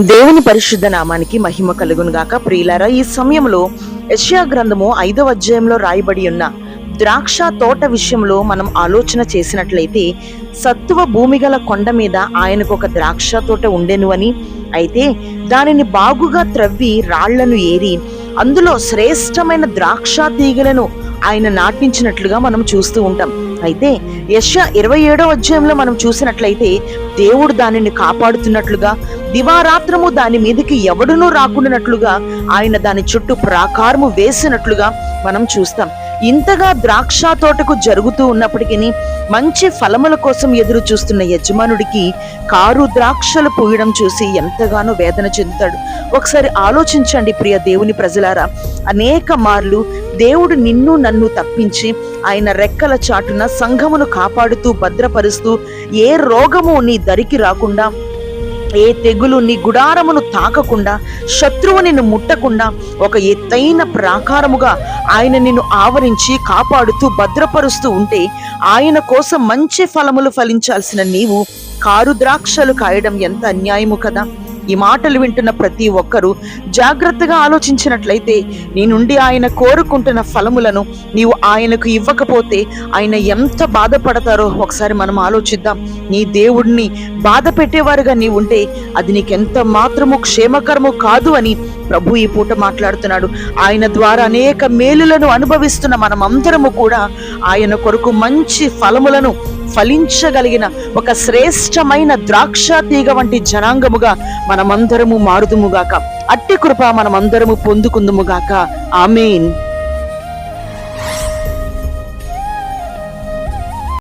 దేవుని పరిశుద్ధ నామానికి మహిమ కలుగును గాక. ప్రియులారా, ఈ సమయంలో యెషయా గ్రంథము 5వ అధ్యాయంలో రాయబడి ఉన్న ద్రాక్ష తోట విషయంలో మనం ఆలోచన చేసినట్లయితే, సత్తువ భూమి గల కొండ మీద ఆయనకు ఒక ద్రాక్ష తోట ఉండెను అని, అయితే దానిని బాగుగా త్రవ్వి రాళ్లను ఏరి అందులో శ్రేష్టమైన ద్రాక్ష తీగలను ఆయన నాటించినట్లుగా మనం చూస్తూ ఉంటాం. అయితే యెషయా 27వ అధ్యాయంలో మనం చూసినట్లయితే, దేవుడు దానిని కాపాడుతున్నట్లుగా, దివారాత్రము దాని మీదకి ఎవడునూ రాకుండానట్లుగా ఆయన దాని చుట్టూ ప్రాకారము వేసినట్లుగా మనం చూస్తాం. ఇంతగా ద్రాక్ష తోటకు జరుగుతూ ఉన్నప్పటికీ మంచి ఫలముల కోసం ఎదురు చూస్తున్న యజమానుడికి కారు ద్రాక్షలు పూయడం చూసి ఎంతగానో వేదన చెందుతాడు. ఒకసారి ఆలోచించండి ప్రియ దేవుని ప్రజలారా, అనేక మార్లు దేవుడు నిన్ను నన్ను తప్పించి ఆయన రెక్కల చాటున సంఘమును కాపాడుతూ భద్రపరుస్తూ, ఏ రోగము నీ దరికి రాకుండా, ఏ తెగులు నీ గుడారమును తాకకుండా, శత్రువు నిన్ను ముట్టకుండా ఒక ఎత్తైన ప్రాకారముగా ఆయన నిన్ను ఆవరించి కాపాడుతూ భద్రపరుస్తూ ఉంటే, ఆయన కోసం మంచి ఫలములు ఫలించాల్సిన నీవు కారు ద్రాక్షలు కాయడం ఎంత అన్యాయము కదా. ఈ మాటలు వింటున్న ప్రతి ఒక్కరూ జాగ్రత్తగా ఆలోచించినట్లయితే, నీ నుండి ఆయన కోరుకుంటున్న ఫలములను నీవు ఆయనకు ఇవ్వకపోతే ఆయన ఎంత బాధపడతారో ఒకసారి మనం ఆలోచిద్దాం. నీ దేవుడిని బాధ పెట్టేవారుగా నీవు ఉంటే అది నీకెంత మాత్రము క్షేమకరము కాదు అని ప్రభు ఈ పూట మాట్లాడుతున్నాడు. ఆయన ద్వారా అనేక మేలులను అనుభవిస్తున్న మనమందరము కూడా ఆయన కొరకు మంచి ఫలములను ఫలించగలిగిన ఒక శ్రేష్టమైన ద్రాక్ష తీగ వంటి జనాంగముగా మనమందరము మారుదుముగాక. అట్టి కృప మనమందరము పొందుకుందుముగాక. ఆమేన్.